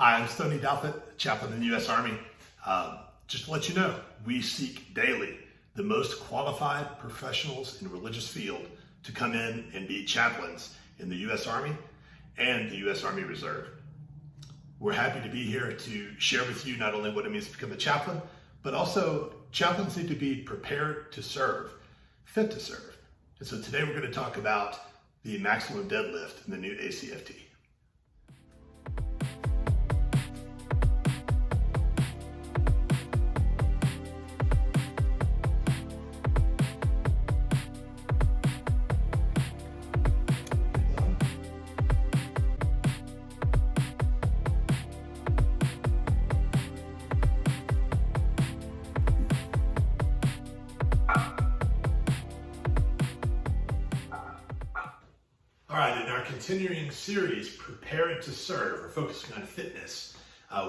Hi, I'm Stoney Douthit, chaplain in the U.S. Army. Just to let you know, we seek daily the most qualified professionals in the religious field to come in and be chaplains in the U.S. Army and the U.S. Army Reserve. We're happy to be here to share with you not only what it means to become a chaplain, but also chaplains need to be prepared to serve, fit to serve. And so today we're going to talk about the maximum deadlift in the new ACFT. All right, in our continuing series, Prepared to Serve, we're focusing on fitness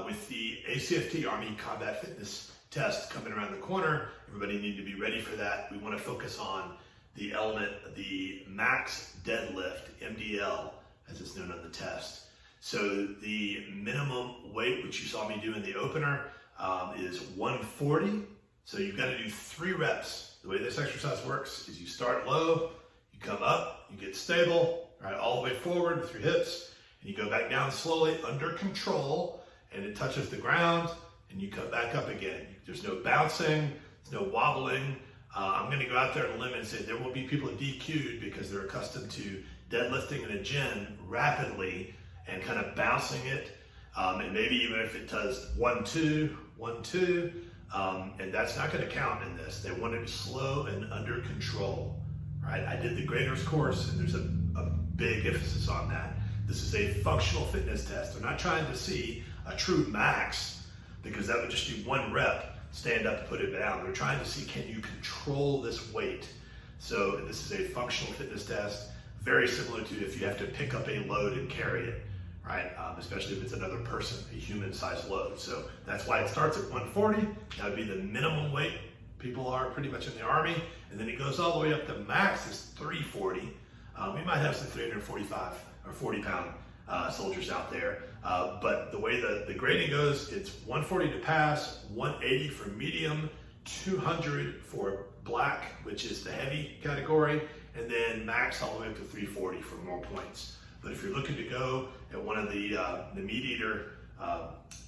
with the ACFT Army Combat Fitness Test coming around the corner. Everybody need to be ready for that. We want to focus on the element, the max deadlift, MDL, as it's known on the test. So the minimum weight, which you saw me do in the opener, is 140. So you've got to do 3 reps. The way this exercise works is you start low, you come up, you get stable, right, all the way forward with your hips, and you go back down slowly under control, and it touches the ground, and you come back up again. There's no bouncing, there's no wobbling. I'm going to go out there on a limb and say there will be people DQ'd because they're accustomed to deadlifting in a gym rapidly and kind of bouncing it, and maybe even if it does 1, 2, 1, 2, and that's not going to count in this. They want it slow and under control. Right? I did the graders course, and there's a big emphasis on that. This is a functional fitness test. They're not trying to see a true max, because that would just be 1 rep, stand up, put it down. They're trying to see, can you control this weight? So this is a functional fitness test, very similar to if you have to pick up a load and carry it, right? Especially if it's another person, a human-sized load. So that's why it starts at 140. That would be the minimum weight people are pretty much in the Army, and then it goes all the way up to max is 340. We might have some 345 or 40-pound soldiers out there, but the way the grading goes, it's 140 to pass, 180 for medium, 200 for black, which is the heavy category, and then max all the way up to 340 for more points. But if you're looking to go at one of the meat eater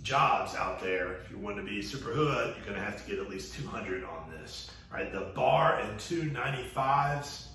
jobs out there, if you want to be super hood, you're going to have to get at least 200 on this, right? The bar in 245s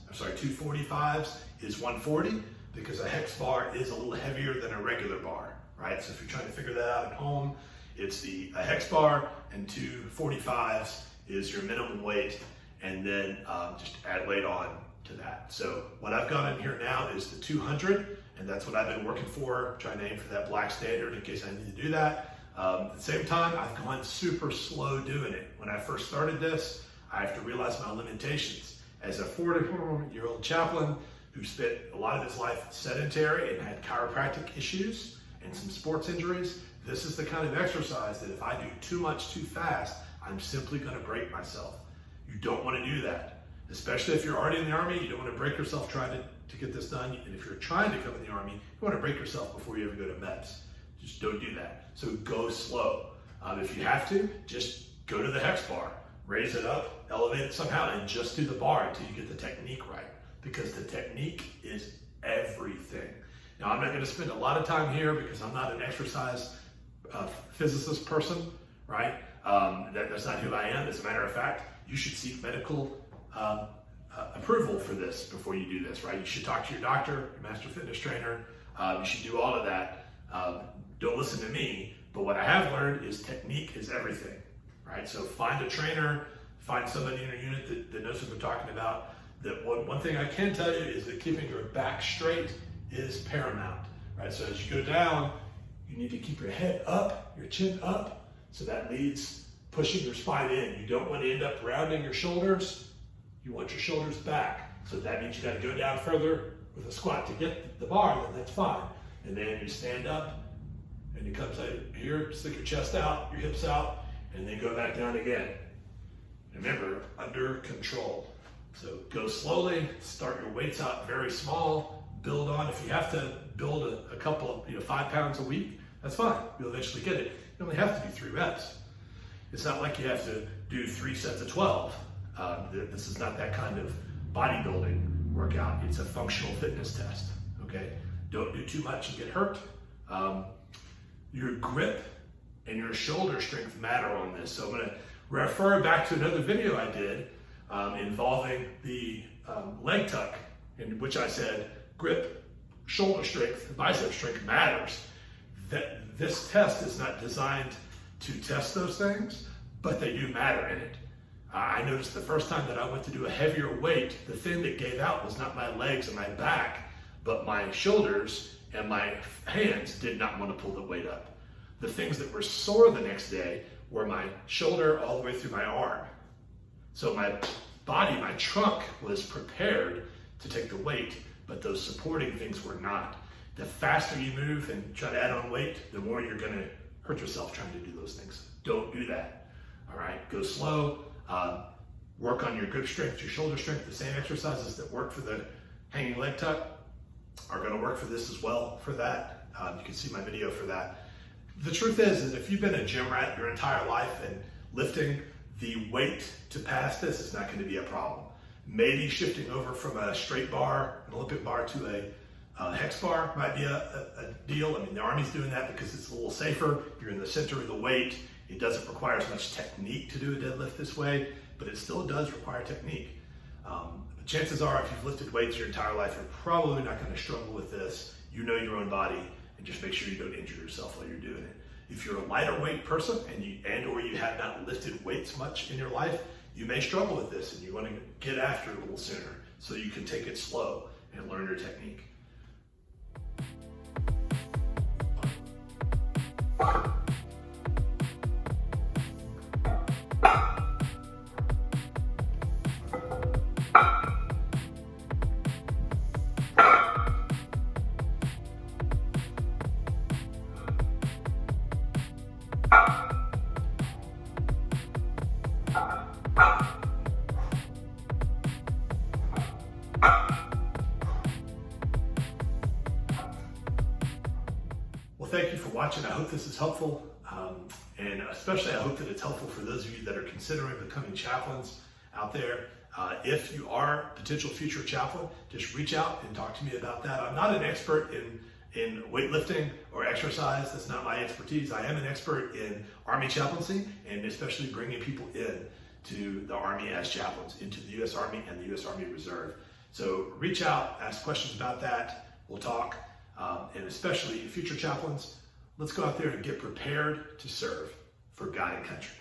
is 140, because a hex bar is a little heavier than a regular bar, right? So if you're trying to figure that out at home, it's a hex bar, and 245s is your minimum weight, and then just add weight on to that. So what I've got in here now is the 200, and that's what I've been working for, trying to aim for that black standard in case I need to do that. At the same time, I've gone super slow doing it. When I first started this, I have to realize my limitations. As a 44-year-old chaplain who spent a lot of his life sedentary and had chiropractic issues and some sports injuries, this is the kind of exercise that if I do too much too fast, I'm simply going to break myself. You don't want to do that, especially if you're already in the Army. You don't want to break yourself trying to get this done. And if you're trying to come in the Army, you want to break yourself before you ever go to MEPS. Just don't do that. So go slow. If you have to, just go to the hex bar, raise it up, elevate it somehow, and just do the bar until you get the technique right, because the technique is everything. Now, I'm not going to spend a lot of time here because I'm not an exercise physicist person, right? That's not who I am. As a matter of fact, you should seek medical approval for this before you do this, right? You should talk to your doctor, your master fitness trainer. You should do all of that. Don't listen to me, but what I have learned is technique is everything, right? So find a trainer, find somebody in your unit that knows what they're talking about. That one thing I can tell you is that keeping your back straight is paramount, right? So as you go down, you need to keep your head up, your chin up, so that leads pushing your spine in. You don't want to end up rounding your shoulders. You want your shoulders back. So that means you got to go down further with a squat to get the bar, then that's fine. And then you stand up, and it comes out here, stick your chest out, your hips out, and then go back down again. Remember, under control. So go slowly, start your weights out very small, build on. If you have to build a couple of 5 pounds a week, That's fine. You'll eventually get it. You only have to do 3 reps. It's not like you have to do 3 sets of 12. This is not that kind of bodybuilding workout. It's a functional fitness test, okay? Don't do too much and get hurt. Your grip and your shoulder strength matter on this. So I'm gonna refer back to another video I did involving the leg tuck, in which I said grip, shoulder strength, bicep strength matters. That this test is not designed to test those things, but they do matter in it. I noticed the first time that I went to do a heavier weight, the thing that gave out was not my legs and my back, but my shoulders and my hands did not want to pull the weight up. The things that were sore the next day were my shoulder all the way through my arm. So my body, my trunk was prepared to take the weight, but those supporting things were not. The faster you move and try to add on weight, the more you're gonna hurt yourself trying to do those things. Don't do that, all right? Go slow, work on your grip strength, your shoulder strength. The same exercises that work for the hanging leg tuck are gonna work for this as well for that. You can see my video for that. The truth is if you've been a gym rat your entire life and lifting, the weight to pass this is not gonna be a problem. Maybe shifting over from a straight bar, an Olympic bar, to a hex bar might be a deal. I mean, the Army's doing that because it's a little safer. You're in the center of the weight. It doesn't require as much technique to do a deadlift this way, but it still does require technique. But chances are, if you've lifted weights your entire life, you're probably not going to struggle with this. You know your own body, and just make sure you don't injure yourself while you're doing it. If you're a lighter weight person or you have not lifted weights much in your life, you may struggle with this, and you want to get after it a little sooner so you can take it slow and learn your technique. Well, thank you for watching. I hope this is helpful. And especially I hope that it's helpful for those of you that are considering becoming chaplains out there. If you are a potential future chaplain, just reach out and talk to me about that. I'm not an expert in weightlifting or exercise. That's not my expertise. I am an expert in Army chaplaincy, and especially bringing people in to the Army as chaplains, into the U.S. Army and the U.S. Army Reserve. So reach out, ask questions about that. We'll talk. And especially future chaplains, let's go out there and get prepared to serve for God and country.